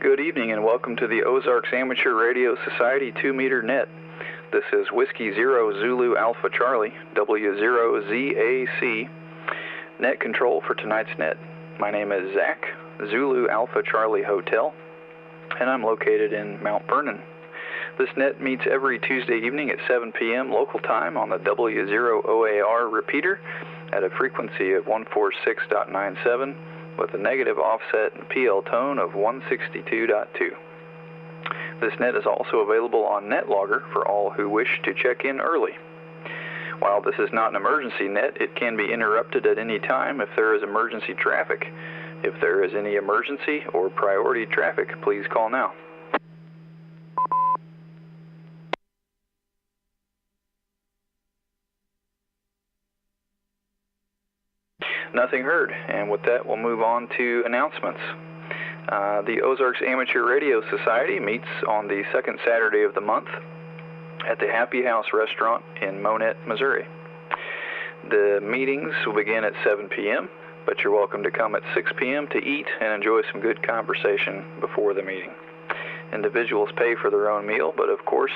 Good evening and welcome to the Ozarks Amateur Radio Society 2-meter net. This is Whiskey 0 Zulu Alpha Charlie, W0ZAC, net control for tonight's net. My name is Zach, Zulu Alpha Charlie Hotel, and I'm located in Mount Vernon. This net meets every Tuesday evening at 7 p.m. local time on the W0OAR repeater at a frequency of 146.97 with a negative offset and PL tone of 162.2. This net is also available on NetLogger for all who wish to check in early. While this is not an emergency net, it can be interrupted at any time if there is emergency traffic. If there is any emergency or priority traffic, please call now. Nothing heard, and with that we'll move on to announcements. The Ozarks Amateur Radio Society meets on the second Saturday of the month at the Happy House Restaurant in Monette, Missouri. The meetings will begin at 7 p.m., but you're welcome to come at 6 p.m. to eat and enjoy some good conversation before the meeting. Individuals pay for their own meal, but of course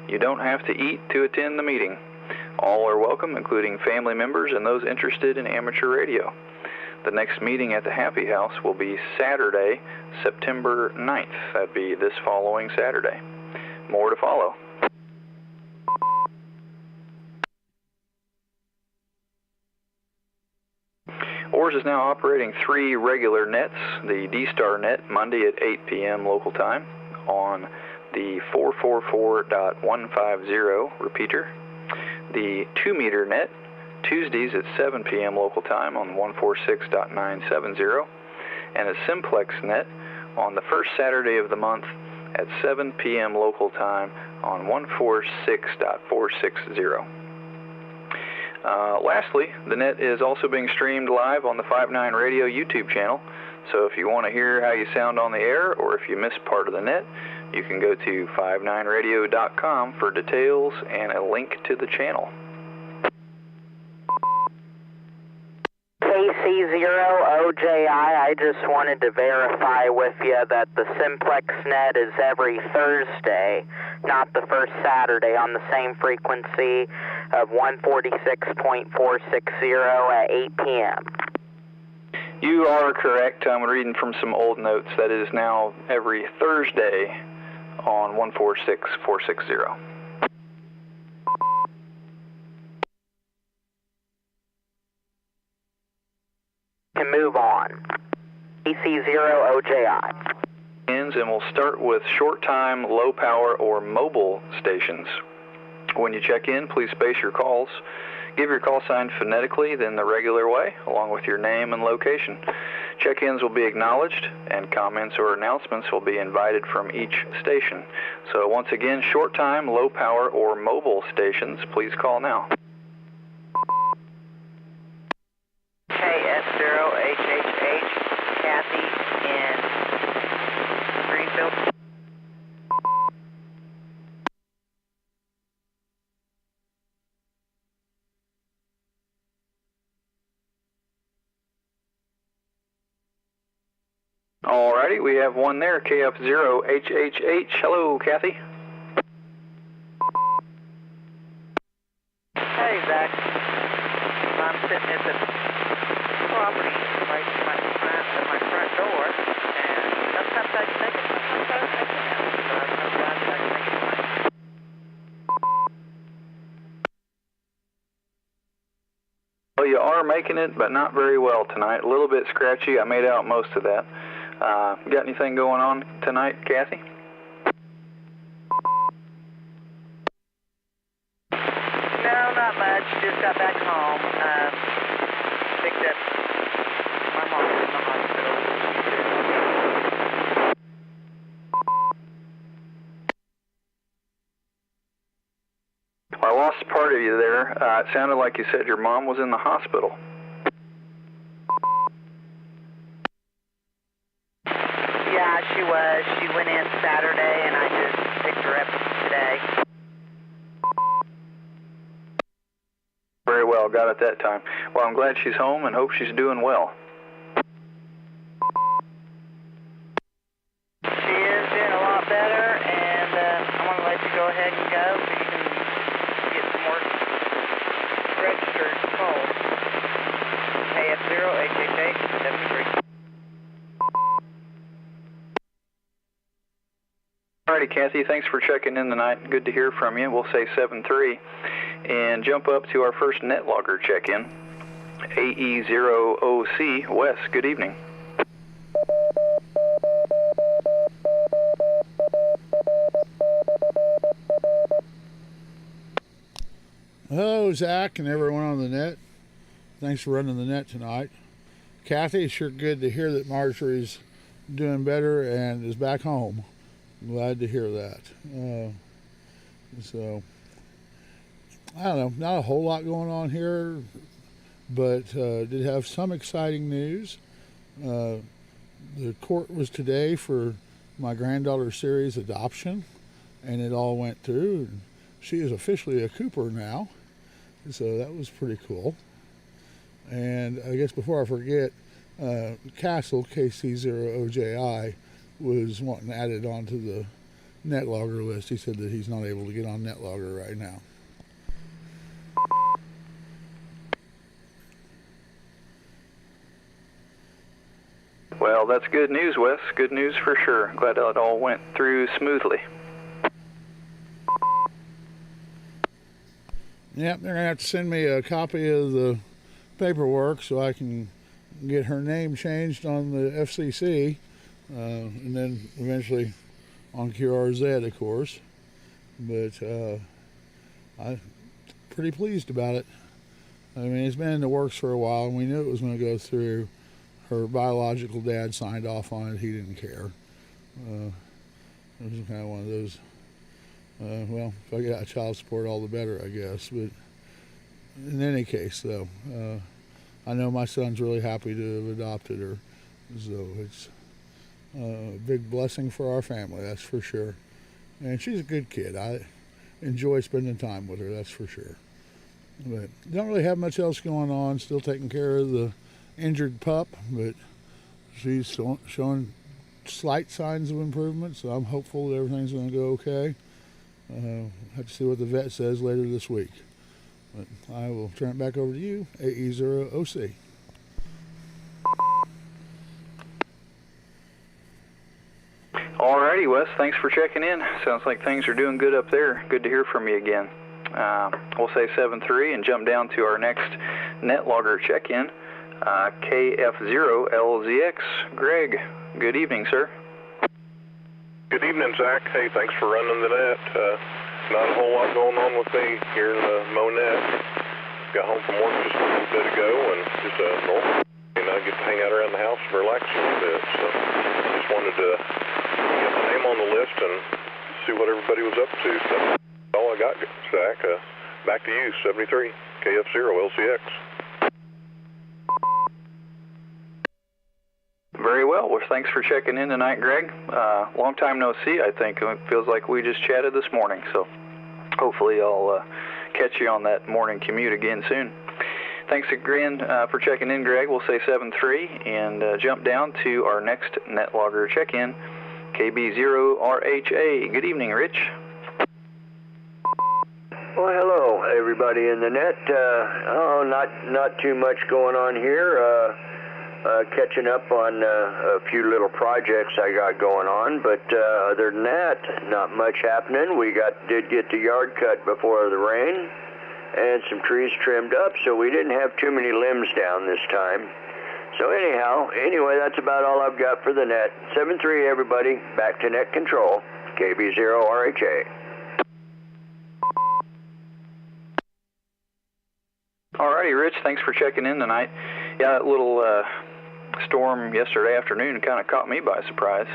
you don't have to eat to attend the meeting. All are welcome, including family members and those interested in amateur radio. The next meeting at the Happy House will be Saturday, September 9th. That'd be this following Saturday. More to follow. OARS is now operating 3 regular nets, the D-Star net Monday at 8 p.m. local time on the 444.150 repeater, the 2-meter net Tuesdays at 7 p.m. local time on 146.970, and a simplex net on the first Saturday of the month at 7 p.m. local time on 146.460. Lastly, the net is also being streamed live on the 5.9 Radio YouTube channel, so if you want to hear how you sound on the air or if you missed part of the net, you can go to 59radio.com for details and a link to the channel. KC0OJI, I just wanted to verify with you that the simplex net is every Thursday, not the first Saturday, on the same frequency of 146.460 at 8 p.m. You are correct. I'm reading from some old notes. That is now every Thursday on 146.460. Can move on. KC0OJI. And we'll start with short-time, low-power, or mobile stations. When you check in, please space your calls. Give your call sign phonetically, then the regular way, along with your name and location. Check-ins will be acknowledged, and comments or announcements will be invited from each station. So once again, short-time, low-power, or mobile stations, please call now. KS0HHH, Kathy in Greenfield. Alrighty, we have one there, KF0HHH. Hello, Kathy. Hey, Zach. I'm sitting at the property right to my front door, and sometimes I can make it, sometimes I can't. So I'm glad that I can make it tonight. Well, you are making it, but not very well tonight. A little bit scratchy. I made out most of that. Got anything going on tonight, Kathy? No, not much. Just got back home. Picked up my mom in the hospital. Well, I lost part of you there. It sounded like you said your mom was in the hospital. Yeah, she was. She went in Saturday, and I just picked her up today. Very well, got it that time. Well, I'm glad she's home and hope she's doing well. She registered call. KF0HHA73. Alrighty, Kathy, thanks for checking in tonight. Good to hear from you. We'll say 7-3 and jump up to our first net logger check-in. AE0OC, Wes, good evening. Hello, Zach and everyone on the net. Thanks for running the net tonight. Kathy, it's sure good to hear that Marjorie's doing better and is back home. I'm glad to hear that. So, I don't know, not a whole lot going on here, but did have some exciting news. The court was today for my granddaughter's series adoption, and it all went through. She is officially a Cooper now, so that was pretty cool. And I guess before I forget, Castle, KC0OJI, was wanting added onto the NetLogger list. He said that he's not able to get on NetLogger right now. Well, that's good news, Wes. Good news for sure. Glad it all went through smoothly. Yep, they're going to have to send me a copy of the paperwork so I can get her name changed on the FCC, and then eventually on QRZ, of course. But I'm pretty pleased about it. I mean, it's been in the works for a while, and we knew it was going to go through. Her biological dad signed off on it. He didn't care. It was kind of one of those, well, if I got child support, all the better, I guess. But in any case, though, I know my son's really happy to have adopted her. So it's a big blessing for our family, that's for sure. And she's a good kid. I enjoy spending time with her, that's for sure. But don't really have much else going on. Still taking care of the injured pup, but she's showing slight signs of improvement, so I'm hopeful that everything's going to go okay. Have to see what the vet says later this week. But I will turn it back over to you, AE0OC. Alrighty, Wes, thanks for checking in. Sounds like things are doing good up there. Good to hear from you again. We'll say 7-3 and jump down to our next NetLogger check-in. KF0LZX, Greg, good evening, sir. Good evening, Zach. Hey, thanks for running the net. Not a whole lot going on with me here in the Monet. Got home from work just a little bit ago and just normal. You know, get to hang out around the house and relax a little bit. So just wanted to get my name on the list and see what everybody was up to. So that's all I got, Zach. Back to you, 73, KF0LCX. Very well. Well, thanks for checking in tonight, Greg. Long time no see, I think. It feels like we just chatted this morning, so hopefully I'll catch you on that morning commute again soon. Thanks again for checking in, Greg. We'll say 7-3 and jump down to our next NetLogger check-in, KB0RHA. Good evening, Rich. Well, hello, everybody in the net. Not too much going on here. Catching up on a few little projects I got going on, but other than that, not much happening. We did get the yard cut before the rain, and some trees trimmed up, so we didn't have too many limbs down this time. So anyway, that's about all I've got for the net. 7-3, everybody. Back to net control. KB0RHA. Alrighty, Rich, thanks for checking in tonight. Yeah, that little storm yesterday afternoon kind of caught me by surprise.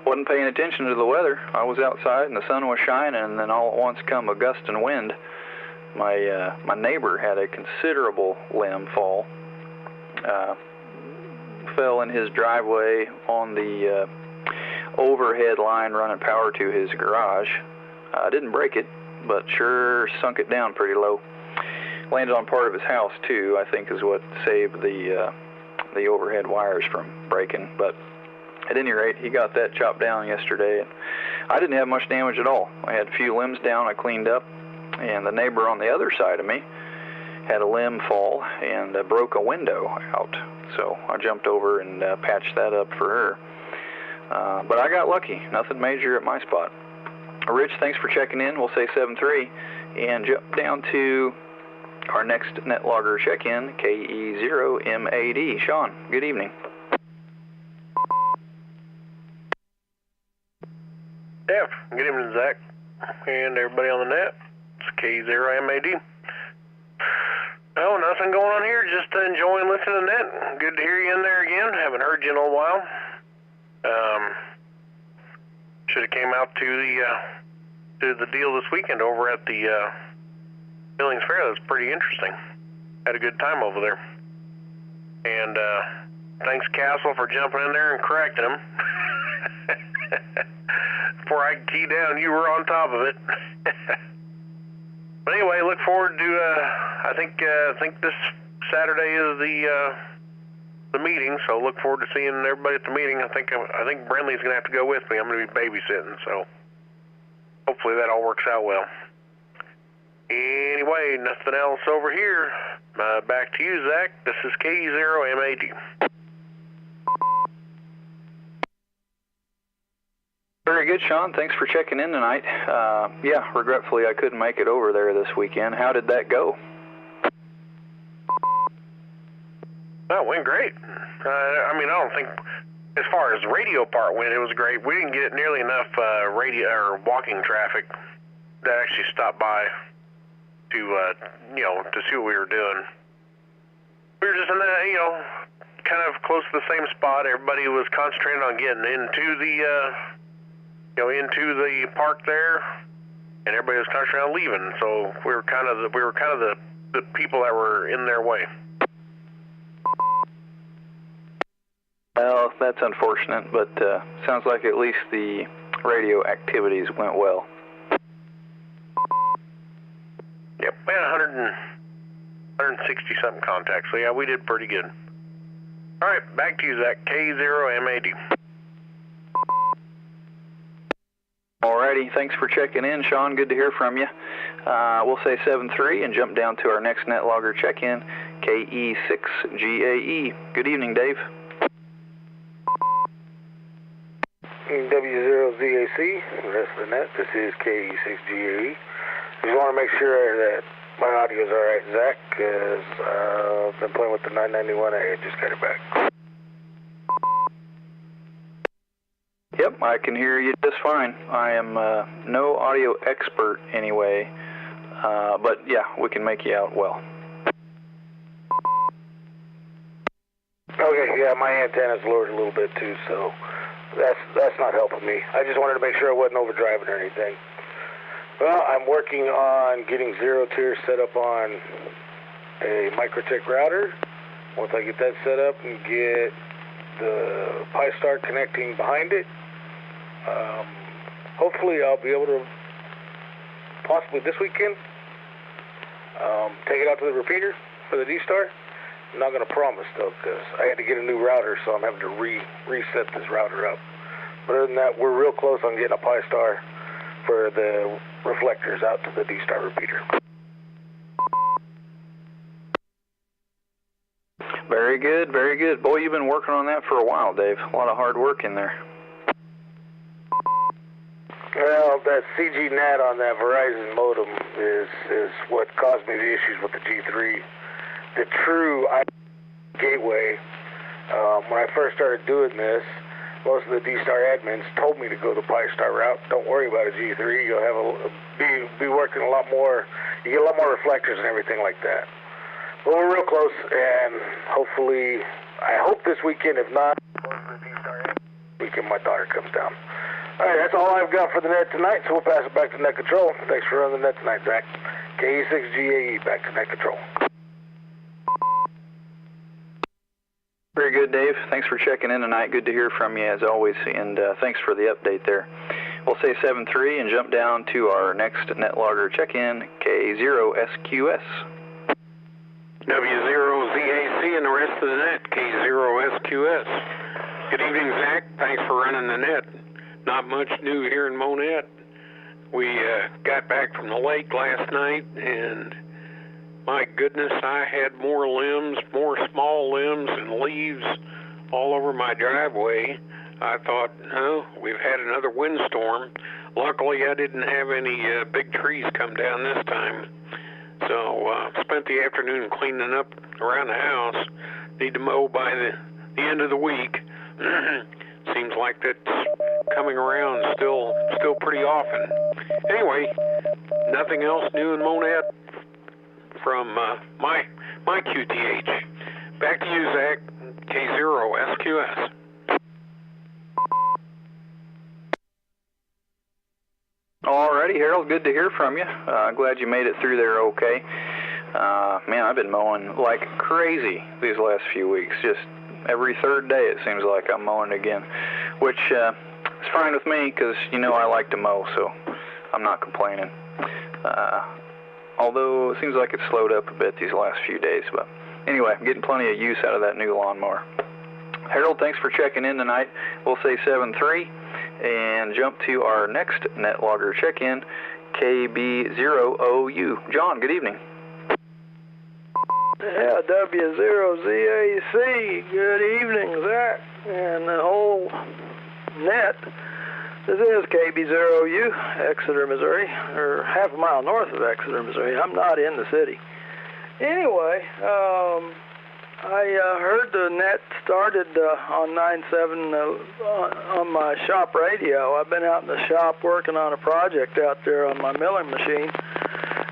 Wasn't paying attention to the weather. I was outside and the sun was shining, and then all at once come a gust and wind. My neighbor had a considerable limb fall. Fell in his driveway on the overhead line running power to his garage. Didn't break it, but sure sunk it down pretty low. Landed on part of his house too, I think is what saved the overhead wires from breaking. But at any rate, he got that chopped down yesterday. And I didn't have much damage at all. I had a few limbs down I cleaned up, and the neighbor on the other side of me had a limb fall and broke a window out. So I jumped over and patched that up for her. But I got lucky. Nothing major at my spot. Rich, thanks for checking in. We'll say 7-3 and jump down to our next net logger check-in, KE0MAD. Sean, good evening. Yeah, good evening, Zach, and everybody on the net. It's KE0MAD. Oh, nothing going on here. Just enjoying listening to the net. Good to hear you in there again. Haven't heard you in a while. Should have came out to the deal this weekend over at the Billings Fair. That was pretty interesting. Had a good time over there. And thanks, Castle, for jumping in there and correcting him. Before I could key down, you were on top of it. But anyway, look forward to. I think this Saturday is the meeting, so look forward to seeing everybody at the meeting. I think Brentley's going to have to go with me. I'm going to be babysitting, so hopefully that all works out well. Anyway, nothing else over here. Back to you, Zach. This is KE0MAD. Very good, Sean. Thanks for checking in tonight. Yeah, regretfully I couldn't make it over there this weekend. How did that go? Well, it went great. I don't think, as far as the radio part went, it was great. We didn't get nearly enough radio or walking traffic that actually stopped by to see what we were doing. We were just in kind of close to the same spot. Everybody was concentrating on getting into the park there, and everybody was concentrating on leaving. So we were kind of the people that were in their way. Well, that's unfortunate, but sounds like at least the radio activities went well. Yep, we had 160-something contacts, so yeah, we did pretty good. All right, back to you, Zach. KE0MAD. Alrighty, thanks for checking in, Sean. Good to hear from you. We'll say 7-3 and jump down to our next net logger check-in, KE6GAE. Good evening, Dave. W0ZAC, the rest of the net. This is KE6GAE. Just want to make sure that my audio is all right, Zach, because I've been playing with the 991A. I just got it back. Yep, I can hear you just fine. I am no audio expert anyway, but yeah, we can make you out well. Okay, yeah, my antenna's lowered a little bit too, so that's not helping me. I just wanted to make sure I wasn't overdriving or anything. Well, I'm working on getting zero tier set up on a Microtech router. Once I get that set up and get the Pi-Star connecting behind it, hopefully I'll be able to, possibly this weekend, take it out to the repeater for the D-Star. I'm not going to promise, though, because I had to get a new router, so I'm having to reset this router up. But other than that, we're real close on getting a Pi-Star for the reflectors out to the D-Star repeater. Very good, very good. Boy, you've been working on that for a while, Dave. A lot of hard work in there. Well, that CG NAT on that Verizon modem is what caused me the issues with the G3. The true gateway, when I first started doing this, most of the D-Star admins told me to go the Pi-Star route. Don't worry about a G3. You'll have be working a lot more. You get a lot more reflectors and everything like that. But we're real close, and hopefully, I hope this weekend. If not, weekend my daughter comes down. All right, that's all I've got for the net tonight. So we'll pass it back to net control. Thanks for running the net tonight, Zach. KE6GAE back to net control. Very good, Dave. Thanks for checking in tonight. Good to hear from you as always, and thanks for the update there. We'll say 7-3 and jump down to our next net logger check-in, K0SQS. W0ZAC and the rest of the net, K0SQS. Good evening, Zach. Thanks for running the net. Not much new here in Monette. We got back from the lake last night and my goodness, I had more limbs, more small limbs and leaves all over my driveway. I thought, oh, we've had another windstorm. Luckily, I didn't have any big trees come down this time. So spent the afternoon cleaning up around the house. Need to mow by the end of the week. Seems like that's coming around still pretty often. Anyway, nothing else new in Monad from my QTH. Back to you, Zach. K0SQS. Alrighty, Harold, good to hear from you. Glad you made it through there okay. Man, I've been mowing like crazy these last few weeks. Just every third day it seems like I'm mowing again, which is fine with me because, you know, I like to mow, so I'm not complaining. Although it seems like it's slowed up a bit these last few days, but anyway, I'm getting plenty of use out of that new lawnmower. Harold, thanks for checking in tonight. We'll say 7-3 and jump to our next net logger check-in, KB0OU. John, good evening. Yeah, W0ZAC. Good evening, Zach, and the whole net. This is KB0U, Exeter, Missouri, or half a mile north of Exeter, Missouri. I'm not in the city. Anyway, I heard the net started on 9/7 on my shop radio. I've been out in the shop working on a project out there on my milling machine,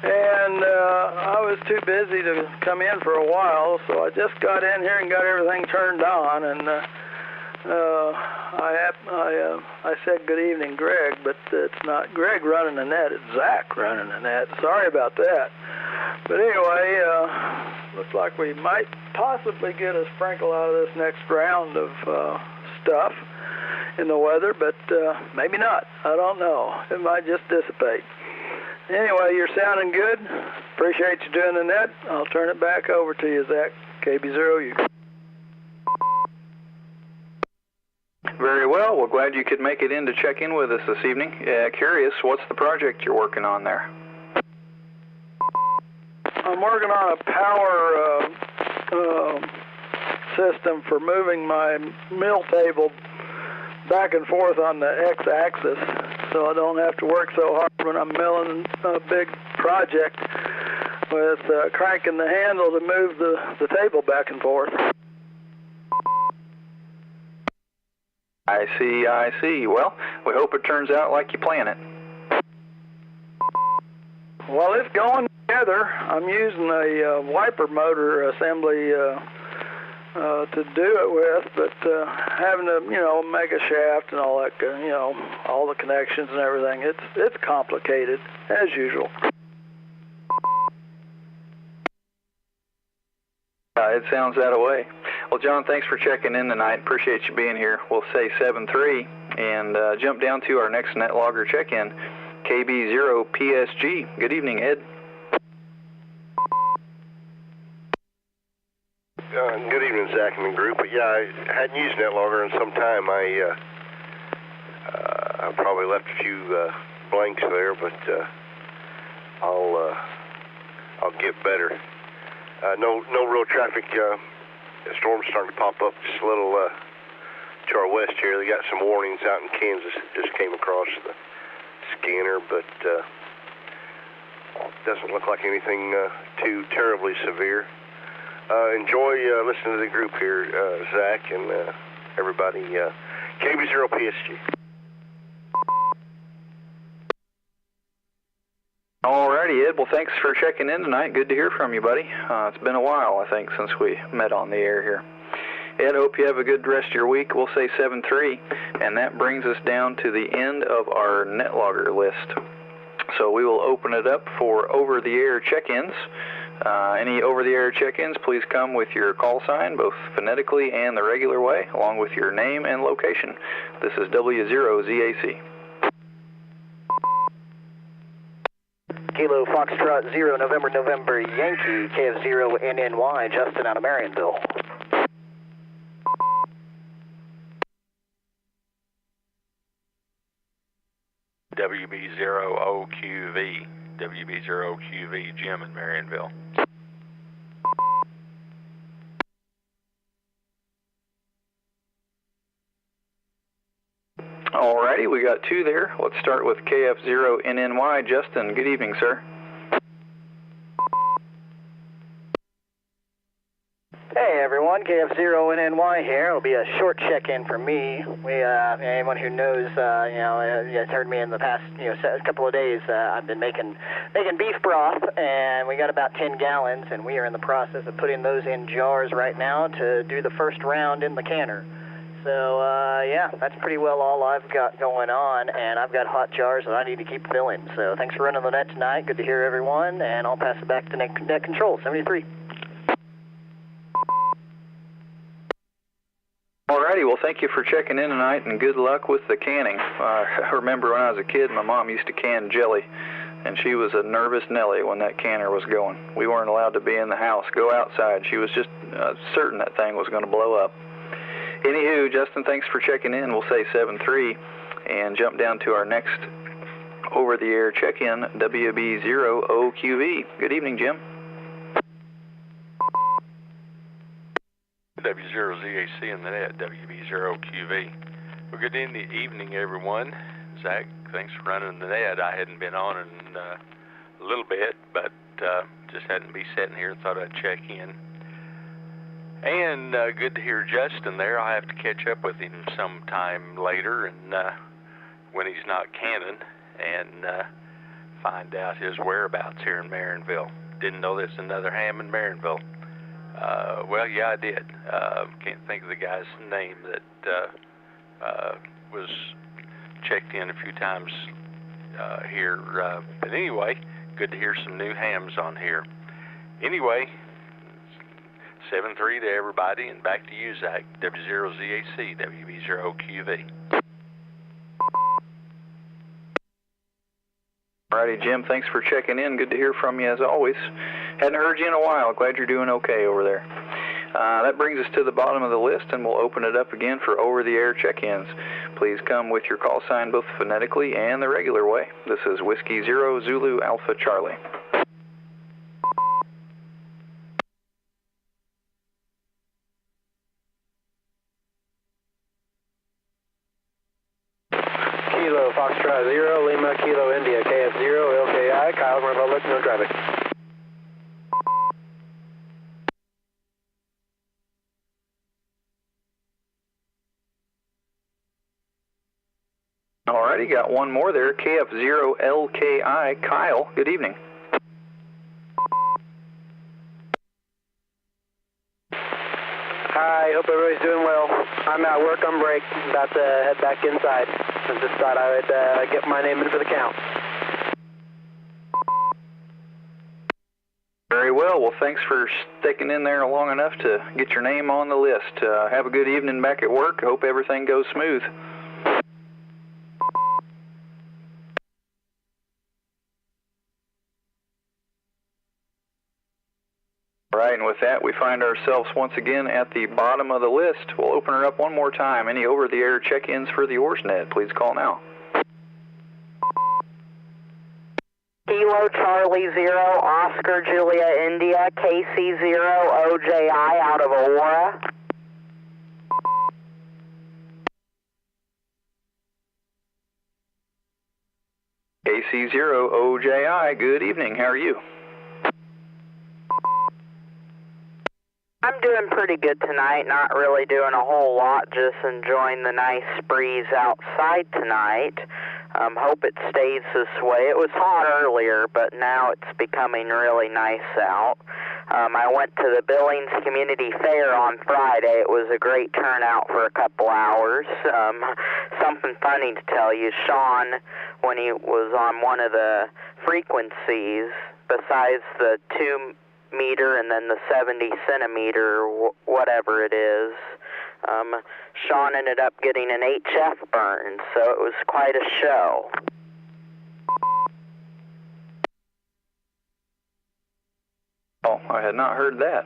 and I was too busy to come in for a while, so I just got in here and got everything turned on, and I said good evening, Greg, but it's not Greg running the net, it's Zach running the net. Sorry about that. But anyway, looks like we might possibly get a sprinkle out of this next round of stuff in the weather, but maybe not. I don't know. It might just dissipate. Anyway, you're sounding good. Appreciate you doing the net. I'll turn it back over to you, Zach, KB0U. Very well. Well, glad you could make it in to check in with us this evening. Curious, what's the project you're working on there? I'm working on a power system for moving my mill table back and forth on the x-axis, so I don't have to work so hard when I'm milling a big project with cranking the handle to move the table back and forth. I see. Well, we hope it turns out like you plan it. Well, it's going together. I'm using a wiper motor assembly to do it with, but having to, make a shaft and all that, all the connections and everything, it's complicated, as usual. It sounds that way. Well, John, thanks for checking in tonight. Appreciate you being here. We'll say 7-3 and jump down to our next net logger check-in, KB0PSG. Good evening, Ed. Good evening, Zach and the group. But yeah, I hadn't used NetLogger in some time. I probably left a few blanks there, but I'll get better. No real traffic. Storms starting to pop up just a little to our west here. They got some warnings out in Kansas. Just came across the scanner, but doesn't look like anything too terribly severe. Enjoy listening to the group here, Zach and everybody. KB0PSG. Alrighty, Ed. Well, thanks for checking in tonight. Good to hear from you, buddy. It's been a while, I think, since we met on the air here. Ed, hope you have a good rest of your week. We'll say 7-3, and that brings us down to the end of our netlogger list. So we will open it up for over-the-air check-ins. Any over-the-air check-ins, please come with your call sign, both phonetically and the regular way, along with your name and location. This is W0ZAC. Kilo Foxtrot 0, November, Yankee, KF0 NNY, Justin out of Marionville. WB0OQV, Jim in Marionville. Alrighty, we got two there. Let's start with KF0NNY. Justin, good evening, sir. Hey everyone, KF0NNY here. It'll be a short check-in for me. Anyone who knows, has heard me in the past, a couple of days. I've been making beef broth, and we got about 10 gallons, and we are in the process of putting those in jars right now to do the first round in the canner. So that's pretty well all I've got going on, and I've got hot jars that I need to keep filling. So thanks for running the net tonight. Good to hear everyone, and I'll pass it back to net control 73. Alrighty, well thank you for checking in tonight and good luck with the canning. I remember when I was a kid, my mom used to can jelly, and she was a nervous Nelly when that canner was going. We weren't allowed to be in the house, go outside. She was just certain that thing was going to blow up. Anywho, Justin, thanks for checking in. We'll say 7-3 and jump down to our next over-the-air check-in, WB0OQV. Good evening, Jim. W0ZAC in the net, WB0QV. Well, good evening, everyone. Zach, thanks for running the net. I hadn't been on in a little bit, but just hadn't been sitting here. Thought I'd check in. And good to hear Justin there. I'll have to catch up with him sometime later, and when he's not canning, and find out his whereabouts here in Marinville. Didn't know there's another ham in Marinville. Well, yeah, I did. Can't think of the guy's name that was checked in a few times here. But anyway, good to hear some new hams on here. Anyway, 7-3 to everybody, and back to you, Zach. W0ZAC, WB0QV. Alrighty, Jim, thanks for checking in. Good to hear from you as always. Hadn't heard you in a while. Glad you're doing okay over there. That brings us to the bottom of the list, and we'll open it up again for over-the-air check-ins. Please come with your call sign both phonetically and the regular way. This is Whiskey 0 Zulu Alpha Charlie. Kilo Foxtrot 0, Lima Kilo India, KF0, LKI, Kyle Republic, no traffic. Alrighty, got one more there, KF0LKI, Kyle, good evening. Hi, hope everybody's doing well. I'm at work on break, about to head back inside. I just thought I would get my name in for the count. Very well. Well, thanks for sticking in there long enough to get your name on the list. Have a good evening back at work. Hope everything goes smooth. All right, and with that, we find ourselves once again at the bottom of the list. We'll open her up one more time. Any over-the-air check-ins for the OARSnet, please call now. Kilo Charlie 0, Oscar Julia India, KC 0, OJI out of Aurora. KC 0, OJI, good evening. How are you? I'm doing pretty good tonight, not really doing a whole lot, just enjoying the nice breeze outside tonight. Hope it stays this way. It was hot earlier, but now it's becoming really nice out. I went to the Billings Community Fair on Friday. It was a great turnout for a couple hours. Something funny to tell you, Sean, when he was on one of the frequencies, besides the 2 meter and then the 70 centimeter, whatever it is, Sean ended up getting an HF burn, so it was quite a show. Oh, I had not heard that.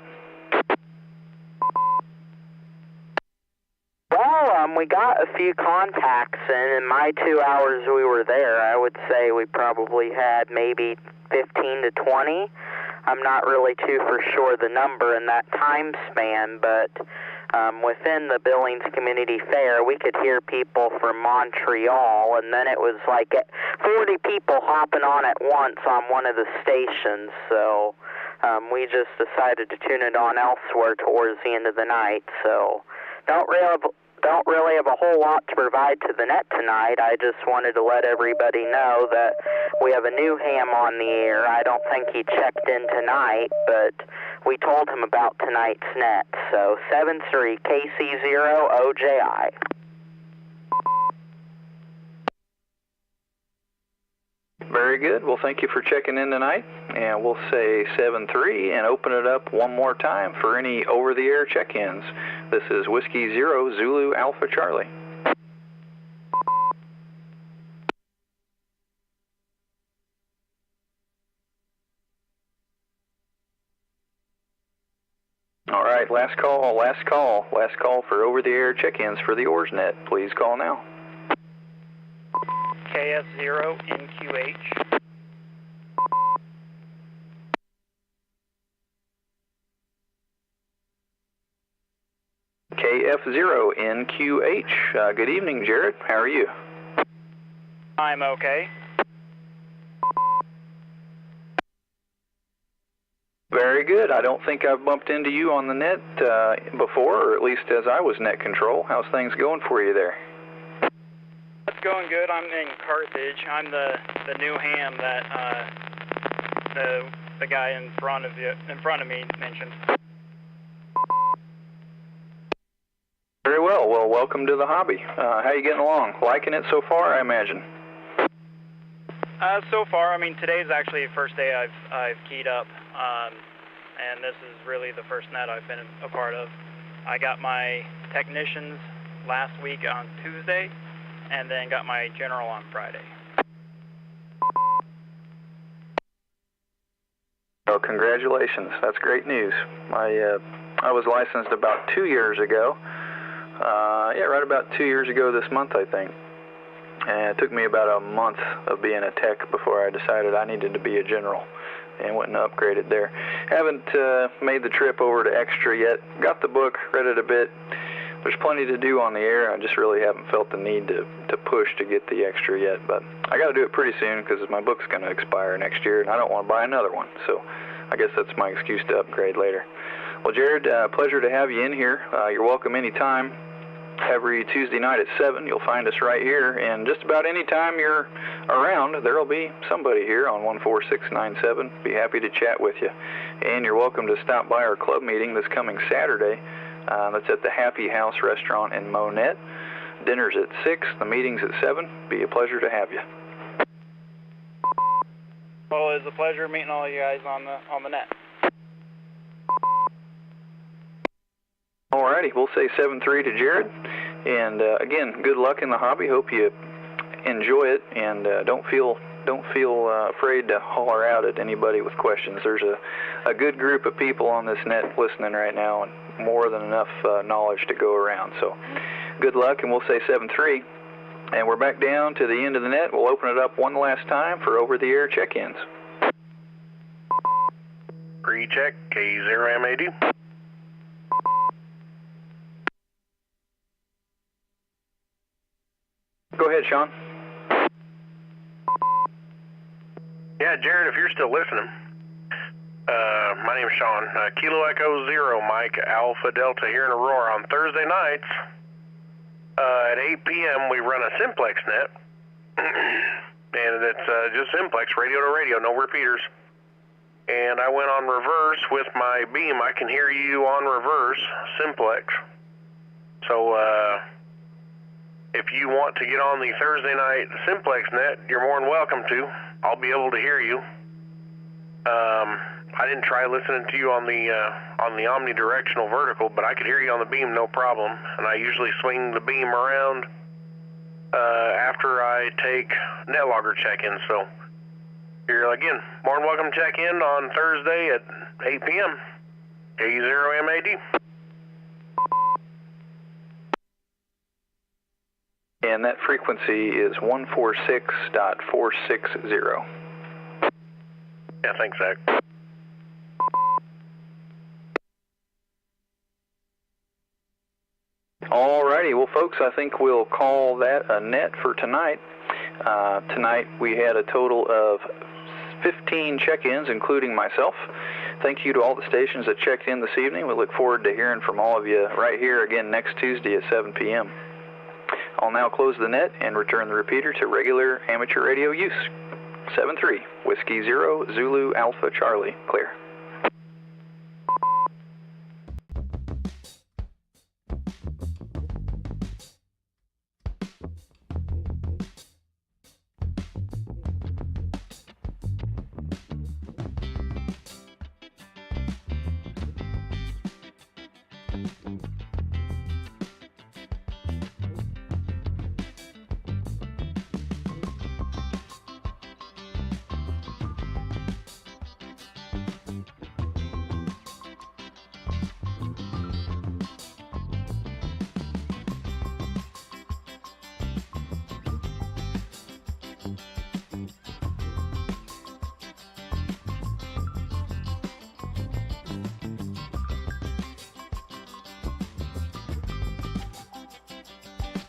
Well, we got a few contacts in my 2 hours we were there. I would say we probably had maybe 15 to 20. I'm not really too for sure the number in that time span, but within the Billings Community Fair, we could hear people from Montreal, and then it was like 40 people hopping on at once on one of the stations, so we just decided to tune it on elsewhere towards the end of the night. So don't really have a whole lot to provide to the net tonight. I just wanted to let everybody know that we have a new ham on the air. I don't think he checked in tonight, but we told him about tonight's net. So 73KC0OJI. Very good. Well, thank you for checking in tonight, and we'll say 7-3 and open it up one more time for any over-the-air check-ins. This is Whiskey 0 Zulu Alpha Charlie. All right, last call for over-the-air check-ins for the OARS net. Please call now. KF0NQH. KF0NQH. Good evening, Jared. How are you? I'm okay. Very good. I don't think I've bumped into you on the net before, or at least as I was net control. How's things going for you there? It's going good. I'm in Carthage. I'm the new ham that the guy in front of me mentioned. Very well. Well, welcome to the hobby. How you getting along? Liking it so far, I imagine. So far, I mean, today's actually the first day I've keyed up, and this is really the first net I've been a part of. I got my technicians last week on Tuesday, and then got my general on Friday. Well, congratulations. That's great news. I was licensed about 2 years ago. Right about 2 years ago this month, I think. And it took me about a month of being a tech before I decided I needed to be a general, and went and upgraded there. Haven't made the trip over to Extra yet. Got the book, read it a bit. There's plenty to do on the air. I just really haven't felt the need to push to get the Extra yet, but I got to do it pretty soon because my book's going to expire next year, and I don't want to buy another one. So I guess that's my excuse to upgrade later. Well, Jared, pleasure to have you in here. You're welcome anytime. Every Tuesday night at 7, you'll find us right here, and just about any time you're around, there'll be somebody here on 14697. Be happy to chat with you. And you're welcome to stop by our club meeting this coming Saturday. That's at the Happy House Restaurant in Monette. Dinner's at 6, the meeting's at 7. Be a pleasure to have you. Well, it's a pleasure meeting all you guys on the net. Alrighty, we'll say 7-3 to Jared. And again, good luck in the hobby. Hope you enjoy it, and don't feel afraid to holler out at anybody with questions. There's a good group of people on this net listening right now, and more than enough knowledge to go around. So good luck, and we'll say 7-3. And we're back down to the end of the net. We'll open it up one last time for over-the-air check-ins. Pre-check, K0MAD. Go ahead, Sean. Yeah, Jared, if you're still listening, my name's Sean. Kilo Echo 0, Mike Alpha Delta here in Aurora. On Thursday nights at 8 p.m. we run a simplex net, and it's just simplex, radio to radio, no repeaters. And I went on reverse with my beam. I can hear you on reverse, simplex. So if you want to get on the Thursday night simplex net, you're more than welcome to. I'll be able to hear you. I didn't try listening to you on the omnidirectional vertical, but I could hear you on the beam, no problem. And I usually swing the beam around after I take net logger check-in. So you're, again, more than welcome to check in on Thursday at 8 p.m. K0MAD. And that frequency is 146.460. Yeah, thanks, Zach. Okay, well, folks, I think we'll call that a net for tonight. Tonight we had a total of 15 check-ins, including myself. Thank you to all the stations that checked in this evening. We look forward to hearing from all of you right here again next Tuesday at 7 p.m. I'll now close the net and return the repeater to regular amateur radio use. 7-3, Whiskey 0, Zulu Alpha Charlie, clear.